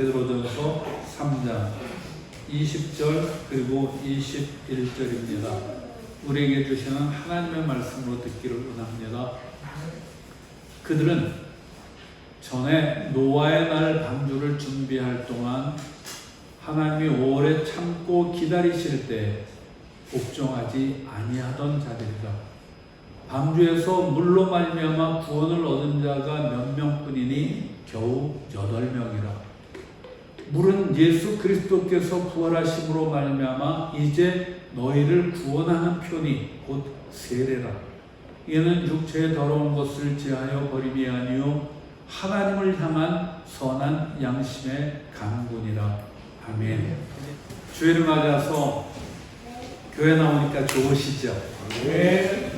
베드로전서 3장 20절 그리고 21절입니다. 우리에게 주시는 하나님의 말씀으로 듣기를 원합니다. 그들은 전에 노아의 날 방주를 준비할 동안 하나님이 오래 참고 기다리실 때 복종하지 아니하던 자들이라. 방주에서 물로 말미암아 구원을 얻은 자가 몇 명뿐이니 겨우 8명이라. 물은 예수 그리스도께서 부활하심으로 말미암아 이제 너희를 구원하는 표니 곧 세례라. 이는 육체의 더러운 것을 제하여 버림이 아니요 하나님을 향한 선한 양심의 강군이라. 아멘. 주일을 맞아서 교회 나오니까 좋으시죠? 네.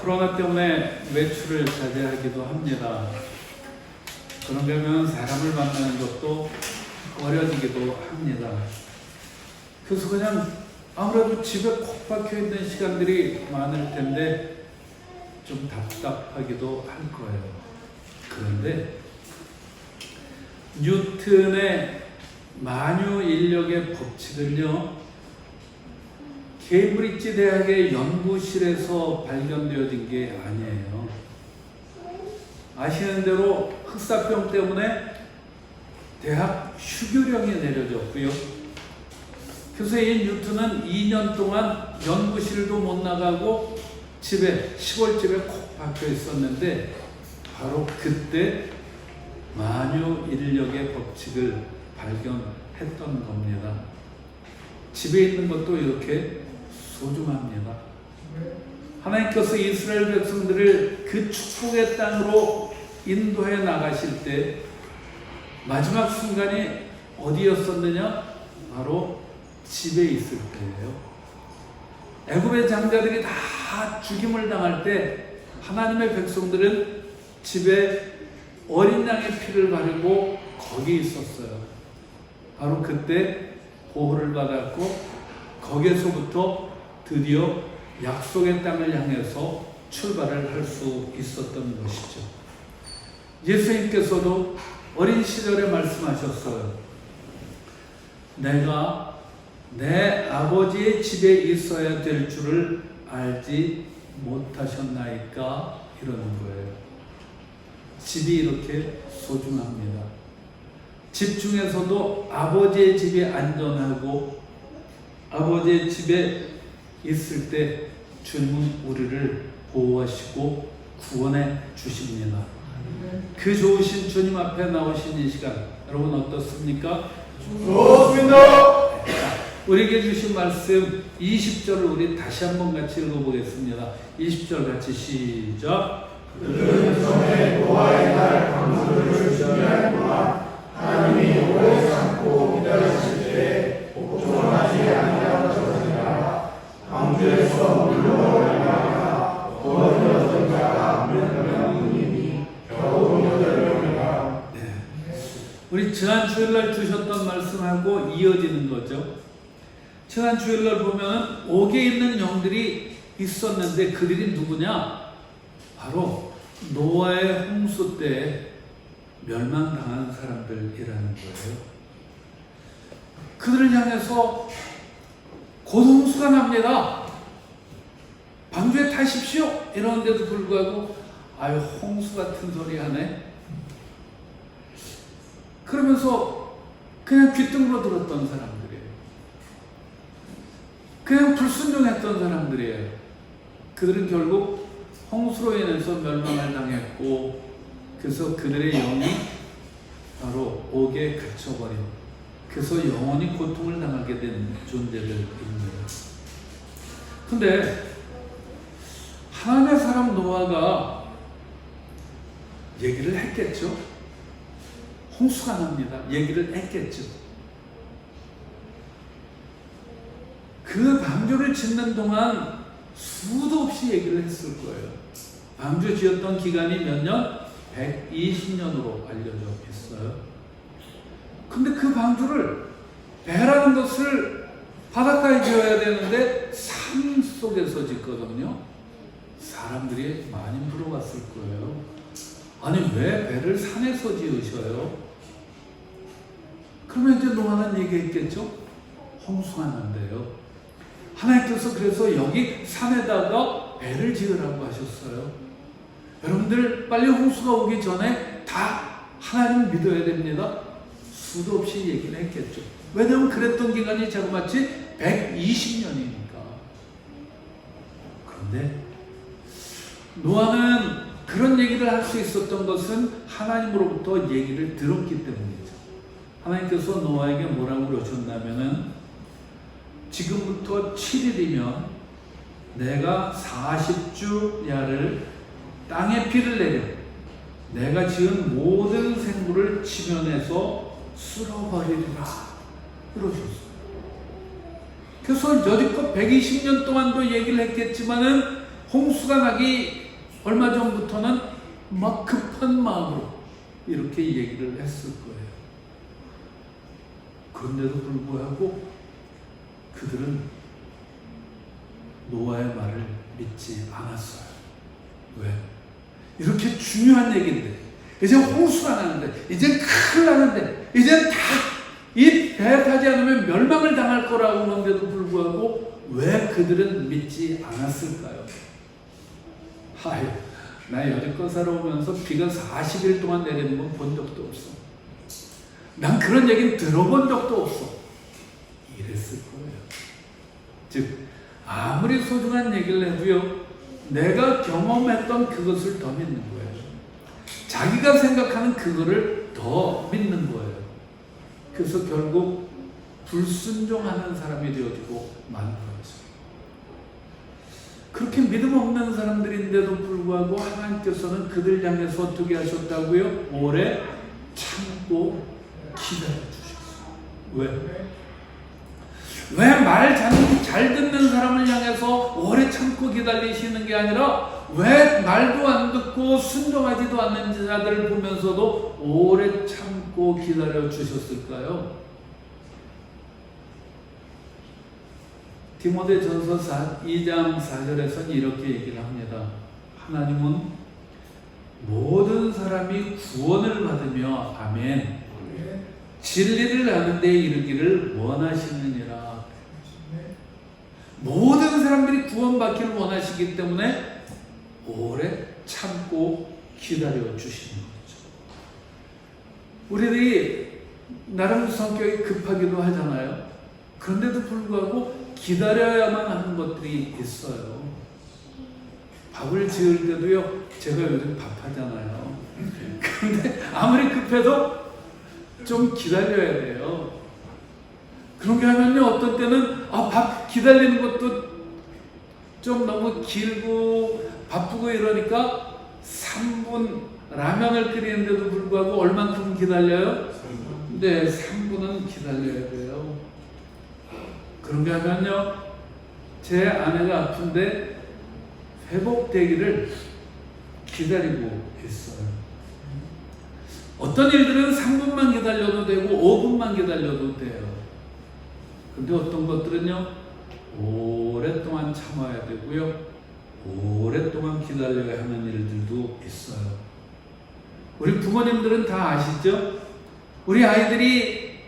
코로나 때문에 외출을 자제하기도 합니다. 그러면 사람을 만나는 것도 어려지기도 합니다. 그래서 그냥 아무래도 집에 콕 박혀 있는 시간들이 많을 텐데 좀 답답하기도 할 거예요. 그런데 뉴턴의 만유인력의 법칙은요, 케임브리지 대학의 연구실에서 발견되어진 게 아니에요. 아시는 대로 흑사병 때문에 대학 휴교령이 내려졌고요. 그래서 이 뉴턴은 2년 동안 연구실도 못 나가고 집에, 시골집에 콕 박혀 있었는데 바로 그때 만유인력의 법칙을 발견했던 겁니다. 집에 있는 것도 이렇게 소중합니다. 하나님께서 이스라엘 백성들을 그 축복의 땅으로 인도해 나가실 때 마지막 순간이 어디였었느냐? 바로 집에 있을 때예요. 애굽의 장자들이 다 죽임을 당할 때 하나님의 백성들은 집에 어린 양의 피를 바르고 거기 있었어요. 바로 그때 보호를 받았고 거기에서부터 드디어 약속의 땅을 향해서 출발을 할 수 있었던 것이죠. 예수님께서도 어린 시절에 말씀하셨어요. 내가 내 아버지의 집에 있어야 될 줄을 알지 못하셨나이까? 이러는 거예요. 집이 이렇게 소중합니다. 집 중에서도 아버지의 집이 안전하고 아버지의 집에 있을 때 주님은 우리를 보호하시고 구원해 주십니다. 그 좋으신 주님 앞에 나오신 이 시간 여러분 어떻습니까? 좋습니다. 우리에게 주신 말씀 20절을 우리 다시 한번 같이 읽어보겠습니다. 20절 같이 시작. 그들은 전에 노아의 날 방주를 준비할 동안 하나님이 오래 참고 기다리실 때 복종하지 아니하던 자들이라. 방주에서 물로 말미암아 구원을 얻은 자가 몇 명뿐이니 겨우 8명이라. 우리 지난 주일날 주셨던 말씀하고 이어지는 거죠. 지난 주일날 보면 옥에 있는 영들이 있었는데 그들이 누구냐? 바로 노아의 홍수 때 멸망당한 사람들이라는 거예요. 그들을 향해서 곧 홍수가 납니다. 방주에 타십시오. 이러는데도 불구하고 아유 홍수 같은 소리 하네. 그러면서 그냥 귓등으로 들었던 사람들이에요. 그냥 불순종했던 사람들이에요. 그들은 결국 홍수로 인해서 멸망을 당했고 그래서 그들의 영이 바로 옥에 갇혀버린, 그래서 영원히 고통을 당하게 된 존재들입니다. 근데 하나님의 사람 노아가 얘기를 했겠죠. 홍수가 납니다. 얘기를 했겠죠. 그 방주를 짓는 동안 수도 없이 얘기를 했을 거예요. 방주 지었던 기간이 몇 년? 120년으로 알려져 있어요. 근데 그 방주를 배라는 것을 바닷가에 지어야 되는데 산 속에서 짓거든요. 사람들이 많이 물어봤을 거예요. 아니 왜 배를 산에서 지으셔요? 번째 노아는 얘기했겠죠? 홍수가 난대요. 하나님께서 그래서 여기 산에다가 배를 지으라고 하셨어요. 여러분들 빨리 홍수가 오기 전에 다 하나님 믿어야 됩니다. 수도 없이 얘기를 했겠죠. 왜냐하면 그랬던 기간이 자그마치 120년이니까. 그런데 노아는 그런 얘기를 할 수 있었던 것은 하나님으로부터 얘기를 들었기 때문이죠. 하나님께서 노아에게 뭐라고 그러셨냐면은 지금부터 7일이면 내가 40주 야를 땅에 비를 내려 내가 지은 모든 생물을 지면에서 쓸어버리리라 그러셨어요. 그래서 여지껏 120년 동안도 얘기를 했겠지만은 홍수가 나기 얼마 전부터는 막 급한 마음으로 이렇게 얘기를 했을 거예요. 그런데도 불구하고 그들은 노아의 말을 믿지 않았어요. 왜? 이렇게 중요한 얘기인데, 이제 홍수가 나는데, 이제 큰일 나는데, 이제 다 이 배 타지 않으면 멸망을 당할 거라고 하는데도 불구하고 왜 그들은 믿지 않았을까요? 하이, 나 여지껏 살아오면서 비가 40일 동안 내리는 건 본 적도 없어. 난 그런 얘기는 들어본 적도 없어. 이랬을 거예요. 즉, 아무리 소중한 얘기를 해도요, 내가 경험했던 그것을 더 믿는 거예요. 자기가 생각하는 그거를 더 믿는 거예요. 그래서 결국 불순종하는 사람이 되어지고 마는 거죠. 그렇게 믿음 없는 사람들인데도 불구하고 하나님께서는 그들 향해서 어떻게 하셨다고요? 오래 참고 기다려주셨어요. 왜? 왜 말 잘 듣는 사람을 향해서 오래 참고 기다리시는 게 아니라 왜 말도 안 듣고 순종하지도 않는 자들을 보면서도 오래 참고 기다려 주셨을까요? 디모데전서 2장 4절에서는 이렇게 얘기를 합니다. 하나님은 모든 사람이 구원을 받으며 아멘 진리를 아는 데 이르기를 원하시느니라. 모든 사람들이 구원받기를 원하시기 때문에 오래 참고 기다려 주시는 거죠. 우리들이 나름 성격이 급하기도 하잖아요. 그런데도 불구하고 기다려야만 하는 것들이 있어요. 밥을 지을 때도요, 제가 요즘 밥하잖아요. 그런데 아무리 급해도 좀 기다려야 돼요. 그런 게 하면요, 어떤 때는 밥 기다리는 것도 좀 너무 길고 바쁘고 이러니까 3분 라면을 끓이는데도 불구하고 얼만큼 기다려요? 네, 3분은 기다려야 돼요. 그런 게 하면요, 제 아내가 아픈데 회복되기를 기다리고 있어요. 어떤 일들은 3분만 기다려도 되고 5분만 기다려도 돼요. 근데 어떤 것들은요, 오랫동안 참아야 되고요, 오랫동안 기다려야 하는 일들도 있어요. 우리 부모님들은 다 아시죠? 우리 아이들이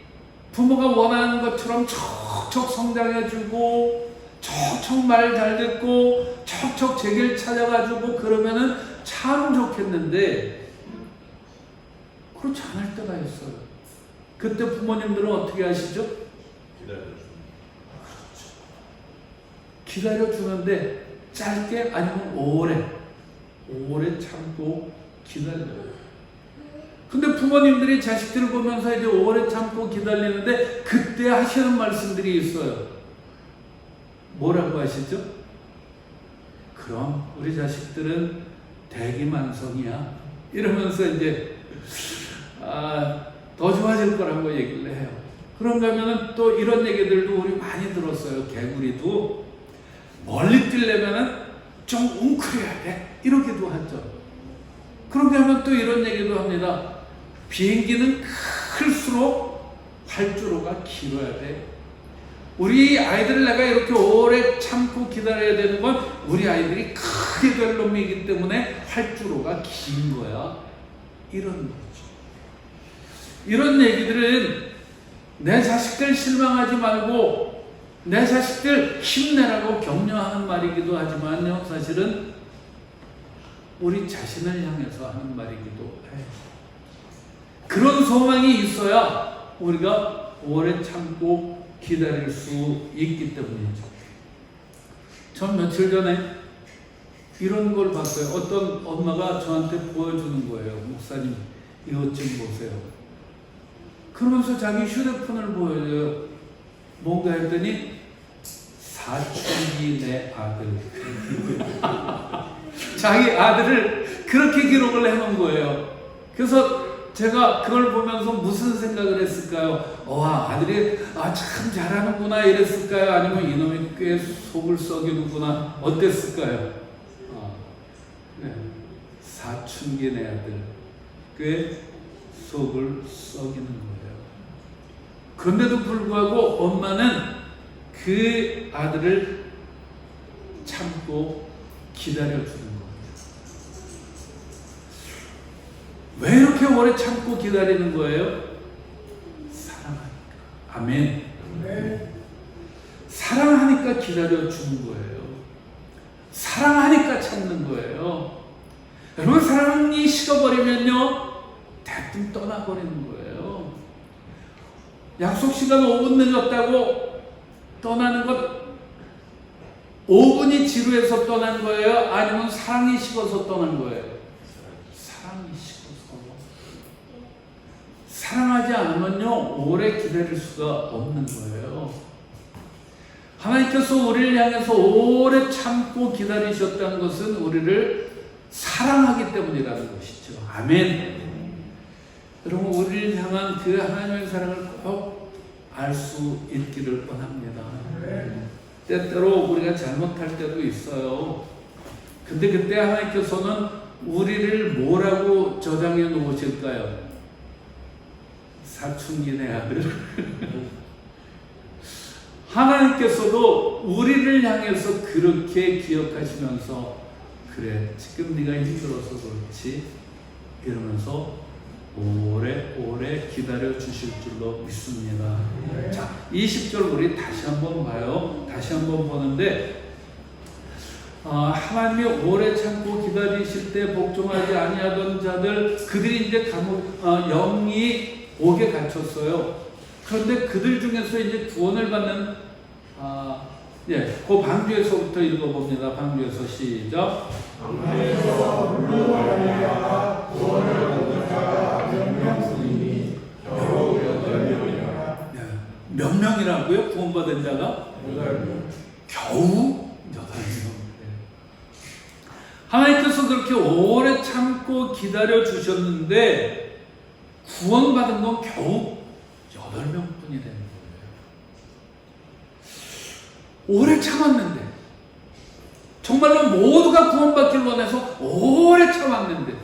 부모가 원하는 것처럼 척척 성장해주고 척척 말 잘 듣고 척척 제길 찾아가지고 그러면은 참 좋겠는데 그렇지 않을 때가 있어요. 그때 부모님들은 어떻게 하시죠? 기다려주는데 짧게 아니면 오래 참고 기다려요. 근데 부모님들이 자식들을 보면서 이제 오래 참고 기다리는데 그때 하시는 말씀들이 있어요. 뭐라고 하시죠? 그럼 우리 자식들은 대기만성이야 이러면서 이제 더 좋아질 거라고 얘기를 해요. 그런가 하면은 또 이런 얘기들도 우리 많이 들었어요. 개구리도 멀리 뛰려면은 좀 웅크려야 돼 이러기도 하죠. 그런가 하면 또 이런 얘기도 합니다. 비행기는 클수록 활주로가 길어야 돼. 우리 아이들을 내가 이렇게 오래 참고 기다려야 되는 건 우리 아이들이 크게 될 놈이기 때문에 활주로가 긴 거야. 이런 거죠. 이런 얘기들은 내 자식들 실망하지 말고 내 자식들 힘내라고 격려하는 말이기도 하지만요, 사실은 우리 자신을 향해서 하는 말이기도 해요. 그런 소망이 있어야 우리가 오래 참고 기다릴 수 있기 때문이죠. 전 며칠 전에 이런 걸 봤어요. 어떤 엄마가 저한테 보여주는 거예요. 목사님, 이것 좀 보세요. 그러면서 자기 휴대폰을 보여줘요. 뭔가 했더니 사춘기 내 아들. 자기 아들을 그렇게 기록을 해놓은 거예요. 그래서 제가 그걸 보면서 무슨 생각을 했을까요? 와, 아들이 참 잘하는구나 이랬을까요? 아니면 이놈이 꽤 속을 썩이는구나 어땠을까요? 네. 사춘기 내 아들 꽤 속을 썩이는 거예요. 그런데도 불구하고 엄마는 그 아들을 참고 기다려주는 거예요. 왜 이렇게 오래 참고 기다리는 거예요? 사랑하니까. 아멘. 사랑하니까 기다려주는 거예요. 사랑하니까 참는 거예요. 여러분, 사랑이 식어버리면요, 대뜸 떠나버리는 거예요. 약속 시간 5분 늦었다고 떠나는 것, 5분이 지루해서 떠난 거예요? 아니면 사랑이 식어서 떠난 거예요? 사랑이 식어서. 사랑하지 않으면요, 오래 기다릴 수가 없는 거예요. 하나님께서 우리를 향해서 오래 참고 기다리셨다는 것은 우리를 사랑하기 때문이라는 것이죠. 아멘. 여러분, 우리를 향한 그 하나님의 사랑을 꼭 알 수 있기를 원합니다. 때때로 우리가 잘못할 때도 있어요. 근데 그때 하나님께서는 우리를 뭐라고 저장해 놓으실까요? 사춘기 내 아들. 하나님께서도 우리를 향해서 그렇게 기억하시면서, 그래, 지금 네가 힘들어서 그렇지, 이러면서 오래 기다려 주실 줄로 믿습니다. 자, 20절 우리 다시 한번 봐요. 다시 한번 보는데, 하나님이 오래 참고 기다리실 때 복종하지 아니하던 자들, 그들이 이제 영이 옥에 갇혔어요. 그런데 그들 중에서 이제 구원을 받는, 그 방주에서부터 읽어봅니다. 방주에서 시작. 방주에서 물로 말미암아 구원을 얻는 자가 몇 명뿐이니 겨우 8명이라. 몇 명이라고요? 구원받은 자가? 8명. 겨우 8명. 하나님께서 그렇게 오래 참고 기다려 주셨는데 구원받은 건 겨우 8명뿐이 되는 거예요. 오래 참았는데, 정말로 모두가 구원받기를 원해서 오래 참았는데,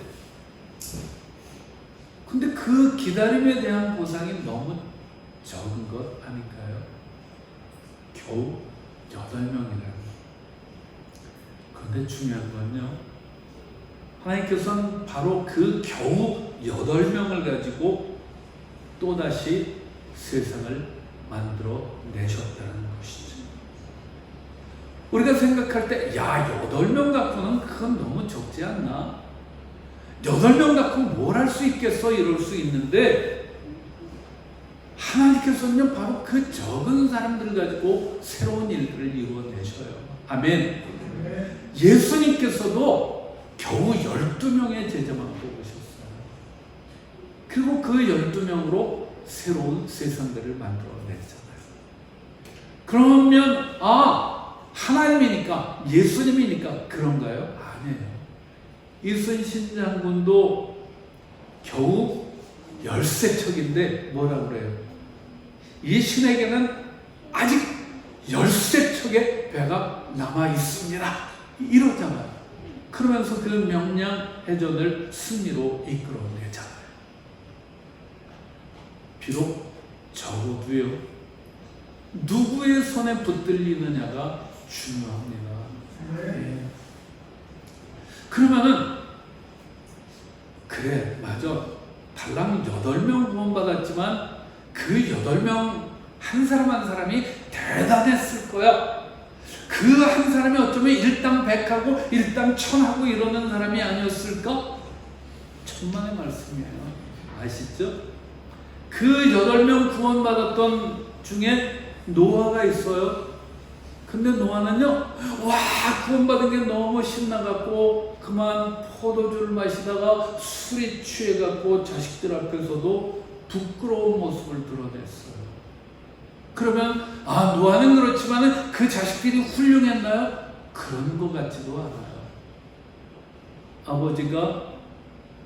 근데 그 기다림에 대한 보상이 너무 적은 것 아닐까요? 겨우 8명이라는. 그런데 중요한 건요, 하나님께서는 바로 그 겨우 8명을 가지고 또다시 세상을 만들어 내셨다는 것이죠. 우리가 생각할 때, 8명 갖고는 그건 너무 적지 않나? 8명 갖고 뭘 할 수 있겠어? 이럴 수 있는데, 하나님께서는 바로 그 적은 사람들 가지고 새로운 일들을 이루어내셔요. 아멘. 예수님께서도 겨우 12명의 제자만 뽑으셨어요. 그리고 그 12명으로 새로운 세상들을 만들어냈잖아요. 그러면 하나님이니까, 예수님이니까 그런가요? 아니에요. 이순신 장군도 겨우 13척인데 뭐라고 그래요? 이 신에게는 아직 13척의 배가 남아 있습니다, 이러잖아요. 그러면서 그 명량해전을 승리로 이끌어내잖아요. 비록 적어도요, 누구의 손에 붙들리느냐가 중요합니다. 네. 그러면은, 그래, 맞아, 달랑 8명 구원받았지만 그 8명 한 사람 한 사람이 대단했을 거야. 그 한 사람이 어쩌면 일당백하고 일당천하고 이러는 사람이 아니었을까? 천만의 말씀이에요. 아시죠? 그 8명 구원받았던 중에 노아가 있어요. 근데 노아는요, 와, 구원받은 게 너무 신나갖고 그만 포도주를 마시다가 술이 취해갖고 자식들 앞에서도 부끄러운 모습을 드러냈어요. 그러면 노아는 그렇지만 그 자식들이 훌륭했나요? 그런 것 같지도 않아요. 아버지가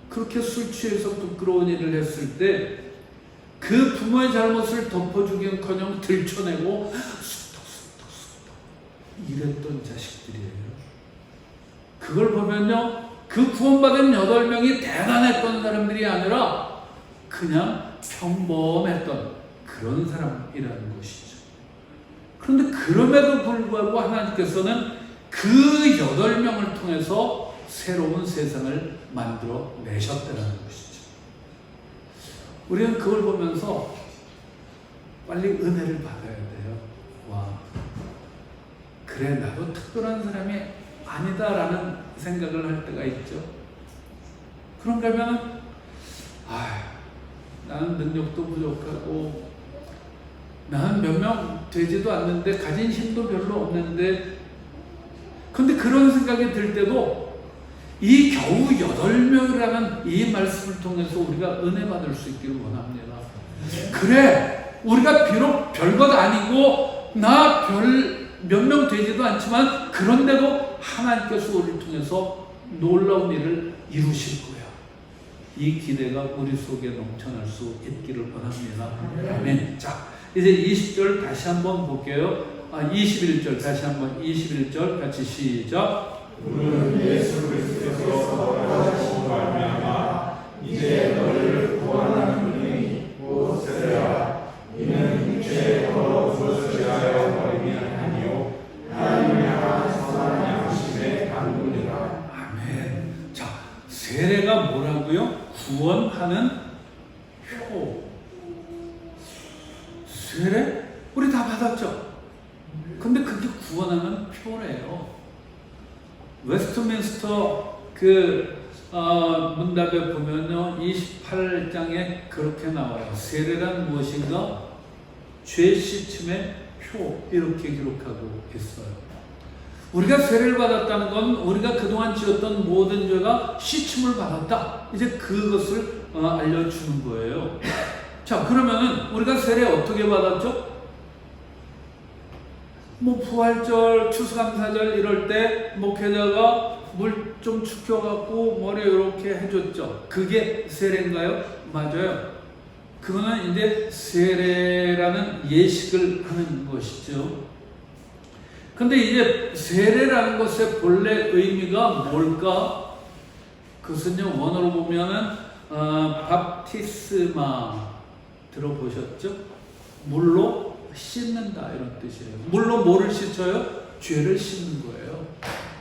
그렇게 술 취해서 부끄러운 일을 했을 때 그 부모의 잘못을 덮어주기는커녕 들춰내고 쑥덕쑥덕 이랬던 자식들이에요. 그걸 보면요, 그 구원받은 8명이 대단했던 사람들이 아니라 그냥 평범했던 그런 사람이라는 것이죠. 그런데 그럼에도 불구하고 하나님께서는 그 8명을 통해서 새로운 세상을 만들어 내셨다는 것이죠. 우리는 그걸 보면서 빨리 은혜를 받아야 돼요. 와, 그래, 나도 특별한 사람이 아니다라는 생각을 할 때가 있죠. 그런가 하면 나는 능력도 부족하고 나는 몇 명 되지도 않는데 가진 힘도 별로 없는데, 근데 그런 생각이 들 때도 이 겨우 8명이라는 이 말씀을 통해서 우리가 은혜 받을 수 있기를 원합니다. 그래, 우리가 비록 별것 아니고 나 몇 명 되지도 않지만 그런데도 하나님께서 우리를 통해서 놀라운 일을 이루실 거야. 이 기대가 우리 속에 넘쳐날 수 있기를 원합니다. 아멘. 자, 이제 20절 다시 한번 볼게요. 21절 다시 한번 21절 같이 시작. 우리는 예수 그리스도께서 돌아가시고 말미암아 이제 너를 구원하는 분이 곧 세례라. 이는 육체에 더러워서 죄하여 버림이 아니요 하나님의 향한 선한 양심의 강군이라. 아멘. 자, 세례가 뭐라고요? 구원하는 표. 세례? 우리 다 받았죠? 근데 그게 구원하는 표래요. 웨스트민스터 문답에 보면요, 28장에 그렇게 나와요. 세례란 무엇인가? 죄 씻음의 표, 이렇게 기록하고 있어요. 우리가 세례를 받았다는 건 우리가 그동안 지었던 모든 죄가 씻음을 받았다. 이제 그것을 알려주는 거예요. 자, 그러면은 우리가 세례 어떻게 받았죠? 부활절, 추수감사절 이럴 때 목회자가 물 좀 축혀갖고 머리에 이렇게 해줬죠. 그게 세례인가요? 맞아요. 그거는 이제 세례라는 예식을 하는 것이죠. 근데 이제 세례라는 것의 본래 의미가 뭘까? 그것은요, 원어로 보면은 밥티스마 들어보셨죠? 물로 씻는다 이런 뜻이에요. 물로 뭐를 씻어요? 죄를 씻는 거예요.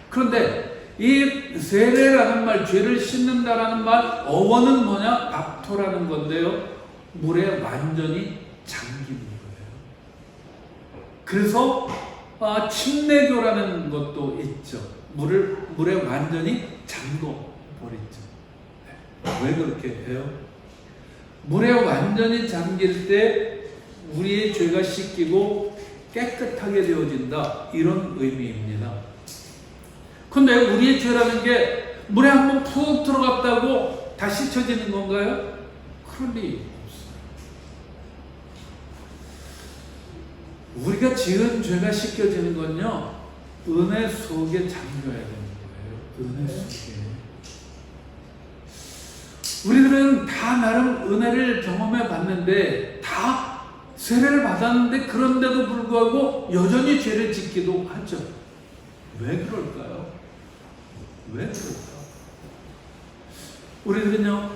그런데 이 세례라는 말, 죄를 씻는다라는 말, 어원은 뭐냐? 밥토라는 건데요, 물에 완전히 잠기는 거예요. 그래서 침례교라는 것도 있죠. 물에 완전히 잠궈 버리죠. 왜 그렇게 해요? 물에 완전히 잠길 때 우리의 죄가 씻기고 깨끗하게 되어진다, 이런 의미입니다. 근데 우리의 죄라는 게 물에 한번 푹 들어갔다고 다 씻어지는 건가요? 그럴 리 없어요. 우리가 지은 죄가 씻겨지는 건요, 은혜 속에 잠겨야 되는 거예요. 은혜 속에. 우리들은 다 나름 은혜를 경험해 봤는데, 다 세례를 받았는데, 그런데도 불구하고 여전히 죄를 짓기도 하죠. 왜 그럴까요? 왜 그럴까? 우리들은요,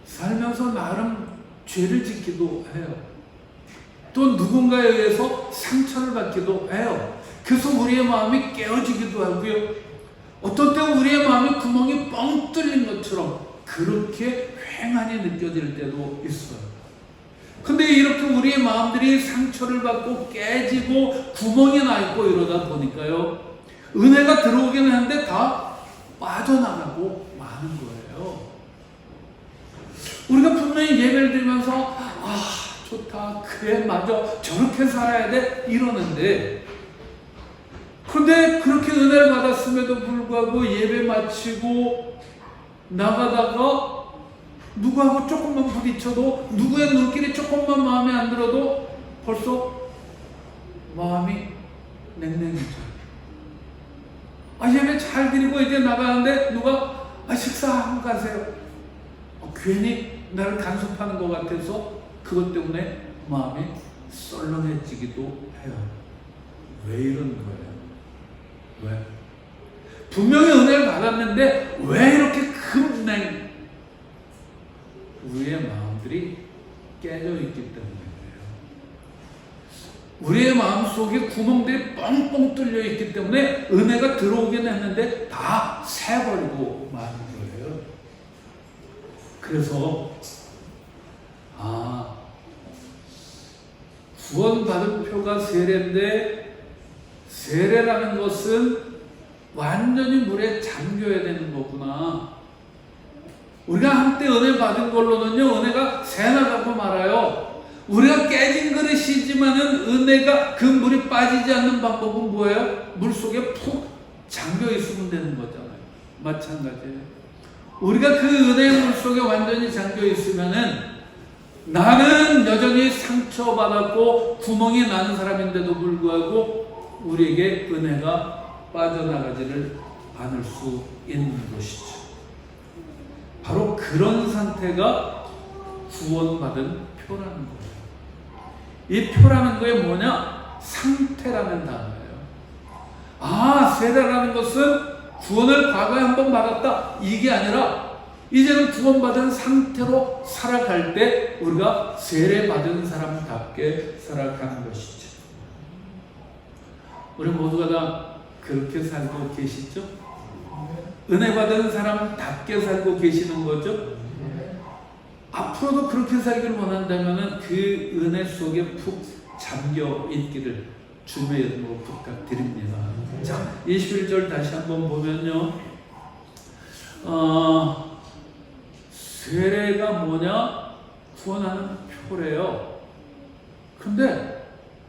살면서 나름 죄를 짓기도 해요. 또 누군가에 의해서 상처를 받기도 해요. 그래서 우리의 마음이 깨어지기도 하고요. 어떤 때 우리의 마음이 구멍이 뻥 뚫린 것처럼 그렇게 휑하니 느껴질 때도 있어요. 근데 이렇게 우리의 마음들이 상처를 받고 깨지고 구멍이 나 있고 이러다 보니까요, 은혜가 들어오기는 하는데 다 빠져나가고 마는 거예요. 우리가 분명히 예배를 드리면서 좋다, 그래, 맞아, 저렇게 살아야 돼 이러는데, 그런데 그렇게 은혜를 받았음에도 불구하고 예배 마치고 나가다가 누구하고 조금만 부딪혀도, 누구의 눈길이 조금만 마음에 안 들어도 벌써 마음이 냉랭해져요. 예배 잘 드리고 이제 나가는데 누가 식사하고 가세요. 괜히 나를 간섭하는 것 같아서 그것 때문에 마음이 썰렁해지기도 해요. 왜 이런 거예요? 왜? 분명히 은혜를 받았는데 왜 이렇게 금냉 우리의 마음들이 깨져 있기 때문이에요. 우리의 마음 속에 구멍들이 뻥뻥 뚫려 있기 때문에 은혜가 들어오긴 했는데 다 새버리고 마는 거예요. 그래서 구원받은 표가 세례인데, 세례라는 것은 완전히 물에 잠겨야 되는 거구나. 우리가 한때 은혜 받은 걸로는요, 은혜가 새나가고 말아요. 우리가 깨진 그릇이지만은 은혜가 그 물이 빠지지 않는 방법은 뭐예요? 물 속에 푹 잠겨 있으면 되는 거잖아요. 마찬가지예요. 우리가 그 은혜의 물 속에 완전히 잠겨 있으면은 나는 여전히 상처받았고 구멍이 나는 사람인데도 불구하고 우리에게 은혜가 빠져나가지를 않을 수 있는 것이죠. 바로 그런 상태가 구원받은 표라는 거예요. 이 표라는 거에 뭐냐? 상태라는 단어예요. 세례라는 것은 구원을 과거에 한번 받았다, 이게 아니라 이제는 구원받은 상태로 살아갈 때 우리가 세례받은 사람답게 살아가는 것이죠. 우리 모두가 다 그렇게 살고 계시죠? 은혜 받은 사람답게 살고 계시는 거죠? 앞으로도 그렇게 살기를 원한다면 그 은혜 속에 푹 잠겨 있기를 주님의 이름으로 부탁드립니다. 자, 21절 다시 한번 보면요. 세례가 뭐냐? 구원하는 표래요. 근데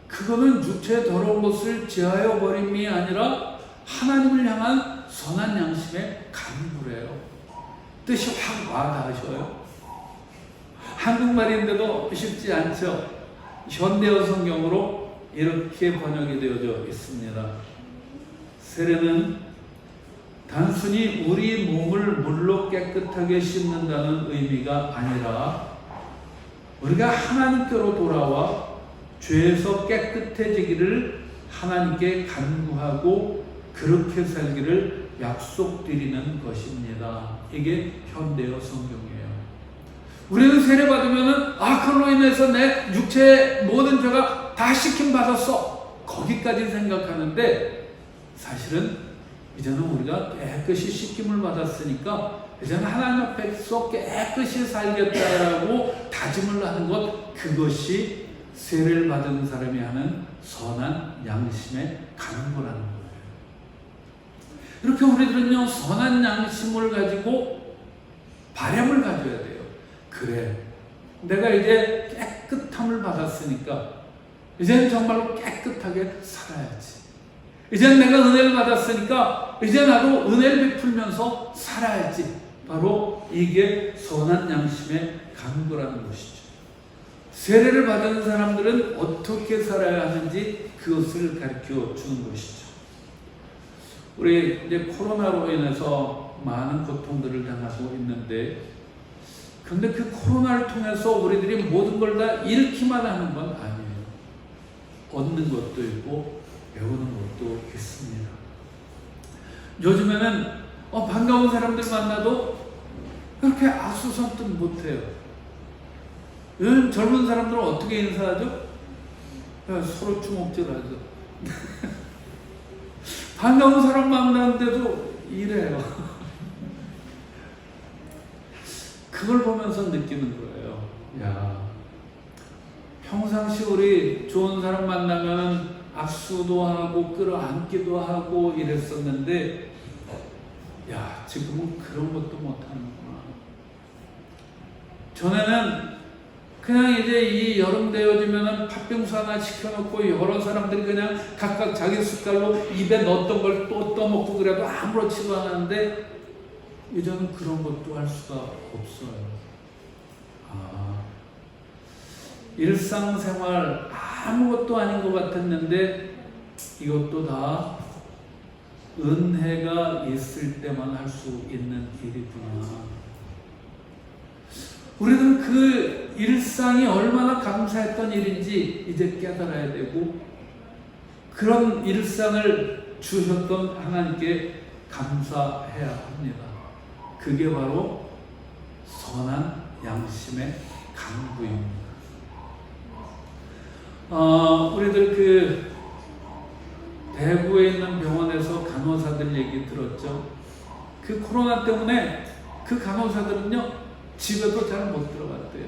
그거는 육체의 더러운 것을 제하여 버림이 아니라 하나님을 향한 선한 양심의 간구래요. 뜻이 확 와닿으셔요. 한국말인데도 쉽지 않죠. 현대어 성경으로 이렇게 번역이 되어져 있습니다. 세례는 단순히 우리 몸을 물로 깨끗하게 씻는다는 의미가 아니라 우리가 하나님께로 돌아와 죄에서 깨끗해지기를 하나님께 간구하고 그렇게 살기를 약속드리는 것입니다. 이게 현대어 성경이에요. 우리는 세례받으면 그걸로 인해서 내 육체의 모든 죄가 다 씻김받았어, 거기까지 생각하는데, 사실은 이제는 우리가 깨끗이 씻김을 받았으니까 이제는 하나님 앞에서 깨끗이 살겠다라고 다짐을 하는 것, 그것이 세례를 받은 사람이 하는 선한 양심의 간구라는 거예요. 이렇게 우리들은요, 선한 양심을 가지고 바람을 가져야 돼요. 그래, 내가 이제 깨끗함을 받았으니까 이제는 정말로 깨끗하게 살아야지. 이제는 내가 은혜를 받았으니까 이제 나도 은혜를 베풀면서 살아야지. 바로 이게 선한 양심의 간구라는 것이죠. 세례를 받은 사람들은 어떻게 살아야 하는지 그것을 가르쳐 주는 것이죠. 우리 이제 코로나로 인해서 많은 고통들을 당하고 있는데, 그런데 그 코로나를 통해서 우리들이 모든 걸 다 잃기만 하는 건 아니에요. 얻는 것도 있고 배우는 것도 있습니다. 요즘에는 반가운 사람들 만나도 그렇게 아수선뜻 못해요. 요즘 젊은 사람들은 어떻게 인사하죠? 서로 주먹질하죠. 반가운 사람 만나는데도 이래요. 그걸 보면서 느끼는 거예요. 야, 평상시 우리 좋은 사람 만나면 악수도 하고 끌어안기도 하고 이랬었는데, 야, 지금은 그런 것도 못하는구나. 전에는 그냥 이제 이 여름 되어지면은 팥빙수 하나 시켜놓고 여러 사람들이 그냥 각각 자기 숟갈로 입에 넣었던 걸 또 떠먹고 그래도 아무렇지도 않았는데, 이제는 그런 것도 할 수가 없어요. 일상생활 아무것도 아닌 것 같았는데 이것도 다 은혜가 있을 때만 할 수 있는 일이구나. 우리는 그 일상이 얼마나 감사했던 일인지 이제 깨달아야 되고, 그런 일상을 주셨던 하나님께 감사해야 합니다. 그게 바로 선한 양심의 간구입니다. 우리들 그 대구에 있는 병원에서 간호사들 얘기 들었죠. 그 코로나 때문에 그 간호사들은요, 집에도 잘 못 들어갔대요.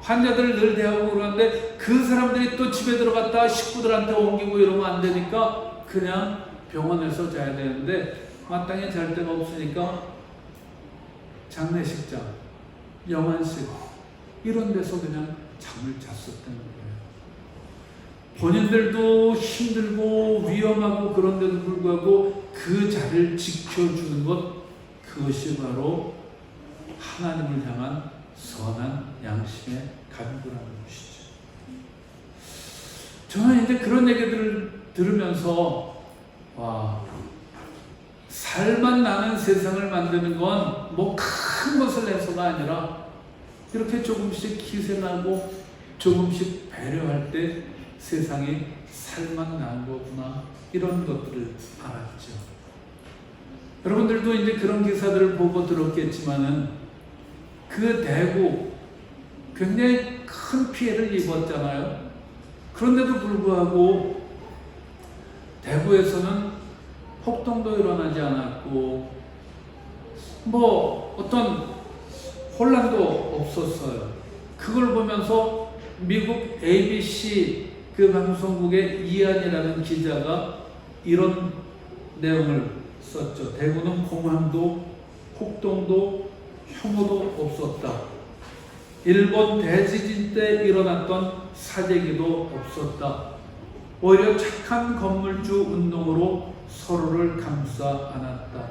환자들을 늘 대하고 그러는데 그 사람들이 또 집에 들어갔다가 식구들한테 옮기고 이러면 안 되니까 그냥 병원에서 자야 되는데, 마땅히 잘 데가 없으니까 장례식장, 영안실 이런 데서 그냥 잠을 잤었다는 거예요. 본인들도 힘들고 위험하고 그런데도 불구하고 그 자리를 지켜주는 것, 그것이 바로 하나님을 향한 선한 양심의 간구라는 것이죠. 저는 이제 그런 얘기들을 들으면서, 와, 살만 나는 세상을 만드는 건 뭐 큰 것을 해서가 아니라 이렇게 조금씩 희생하고 조금씩 배려할 때 세상이 살만 나는 거구나, 이런 것들을 알았죠. 여러분들도 이제 그런 기사들을 보고 들었겠지만은 그 대구 굉장히 큰 피해를 입었잖아요. 그런데도 불구하고 대구에서는 폭동도 일어나지 않았고 뭐 어떤 혼란도 없었어요. 그걸 보면서 미국 ABC 그 방송국의 이한이라는 기자가 이런 내용을 썼죠. 대구는 공황도 폭동도 혐오도 없었다. 일본 대지진 때 일어났던 사재기도 없었다. 오히려 착한 건물주 운동으로 서로를 감싸 안았다.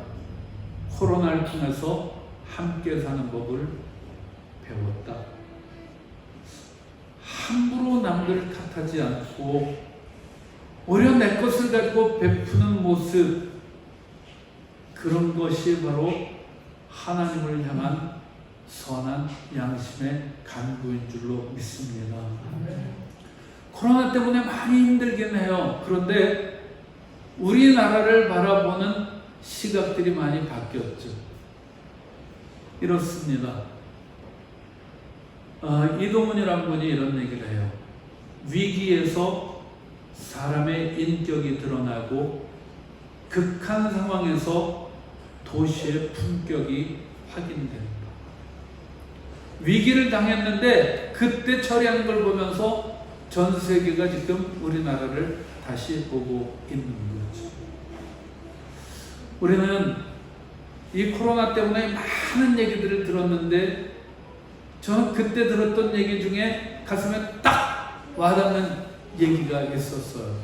코로나를 통해서 함께 사는 법을 배웠다. 함부로 남들을 탓하지 않고 오히려 내 것을 가지고 베푸는 모습, 그런 것이 바로 하나님을 향한 선한 양심의 간구인 줄로 믿습니다. 코로나 때문에 많이 힘들긴 해요. 그런데 우리나라를 바라보는 시각들이 많이 바뀌었죠. 이렇습니다. 이동훈이라는 분이 이런 얘기를 해요. 위기에서 사람의 인격이 드러나고 극한 상황에서 도시의 품격이 확인된다. 위기를 당했는데 그때 처리하는 걸 보면서 전 세계가 지금 우리나라를 다시 보고 있는 거죠. 우리는 이 코로나 때문에 많은 얘기들을 들었는데, 저는 그때 들었던 얘기 중에 가슴에 딱 와닿는 얘기가 있었어요.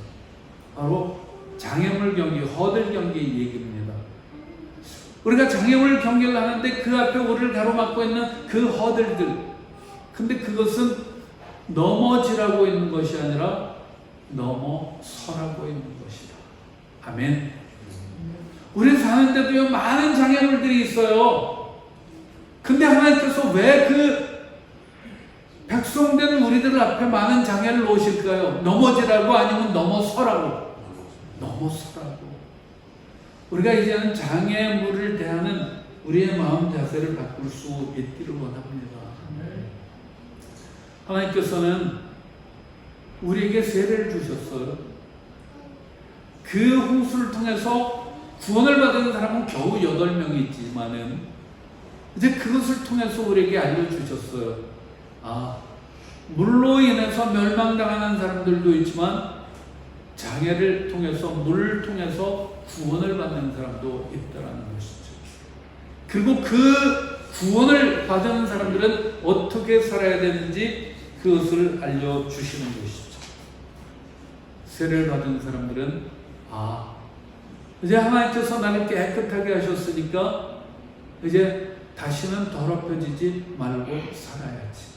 바로 장애물 경기, 허들 경기 얘기입니다. 우리가 장애물 경기를 하는데 그 앞에 우리를 가로막고 있는 그 허들들, 근데 그것은 넘어지라고 있는 것이 아니라 넘어서라고 있는 것이다. 아멘. 우리 사는데도요, 많은 장애물들이 있어요. 근데 하나님께서 왜 그 백성된 우리들 앞에 많은 장애를 놓으실까요? 넘어지라고, 아니면 넘어서라고? 넘어서라고. 우리가 이제는 장애물을 대하는 우리의 마음 자세를 바꿀 수 있기를 원합니다. 하나님께서는 우리에게 세례를 주셨어요. 그 홍수를 통해서 구원을 받은 사람은 겨우 8명이 있지만은 이제 그것을 통해서 우리에게 알려주셨어요. 물로 인해서 통해서 멸망당하는 사람들도 있지만 장애를 통해서 물을 통해서 구원을 받는 사람도 있다는 것이죠. 그리고 그 구원을 받은 사람들은 어떻게 살아야 되는지 그것을 알려주시는 것이죠. 세례를 받은 사람들은 이제 하나님께서 나를 깨끗하게 하셨으니까 이제 다시는 더럽혀지지 말고 살아야지.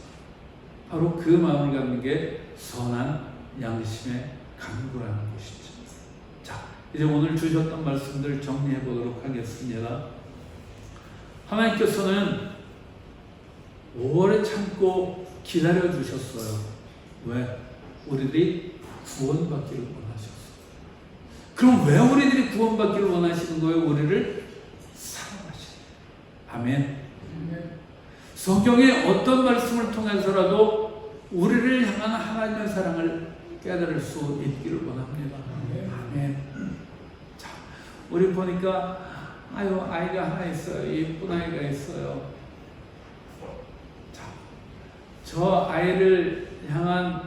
바로 그 마음을 갖는 게 선한 양심의 간구라는 것이죠. 자, 이제 오늘 주셨던 말씀들 정리해 보도록 하겠습니다. 하나님께서는 오래 참고 기다려 주셨어요. 왜? 우리들이 구원받기를 원하셨어요. 그럼 왜 우리들이 구원받기를 원하시는 거예요? 우리를 사랑하시는 거예요. 아멘. 성경의 어떤 말씀을 통해서라도 우리를 향한 하나님의 사랑을 깨달을 수 있기를 원합니다. 아멘. 자, 우리 보니까 아이가 하나 있어요. 예쁜 아이가 있어요. 자, 저 아이를 향한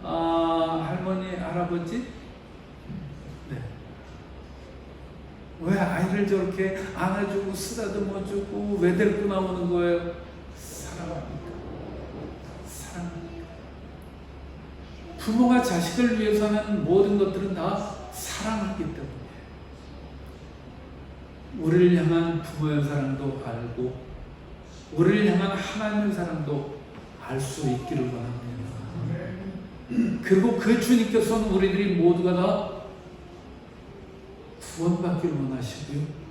할머니, 할아버지? 네. 왜 아이를 저렇게 안아주고 쓰다듬어주고 왜 데리고 나오는 거예요? 사랑합니까? 사랑합니까? 부모가 자식을 위해서 하는 모든 것들은 다 사랑하기 때문에 우리를 향한 부모의 사랑도 알고 우리를 향한 하나님의 사랑도 알 수 있기를 원합니다. 그리고 그 주님께서는 우리들이 모두가 다 구원받기를 원하시고요.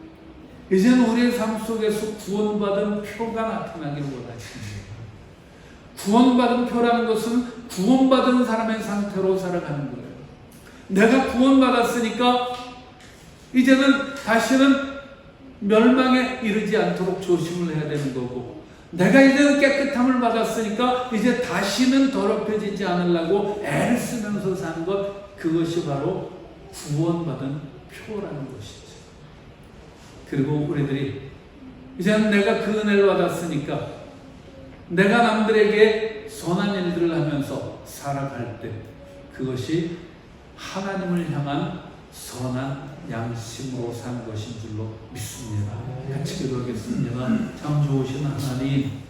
이제는 우리의 삶 속에서 구원받은 표가 나타나기를 원하십니다. 구원받은 표라는 것은 구원받은 사람의 상태로 살아가는 거예요. 내가 구원받았으니까 이제는 다시는 멸망에 이르지 않도록 조심을 해야 되는 거고, 내가 이제는 깨끗함을 받았으니까 이제 다시는 더럽혀지지 않으려고 애를 쓰면서 사는 것, 그것이 바로 구원받은 표라는 것이죠. 그리고 우리들이 이제는 내가 그 은혜를 받았으니까 내가 남들에게 선한 일들을 하면서 살아갈 때 그것이 하나님을 향한 선한 양심으로 산 것인 줄로 믿습니다. 같이 기도하겠습니다. 참 좋으신 하나님,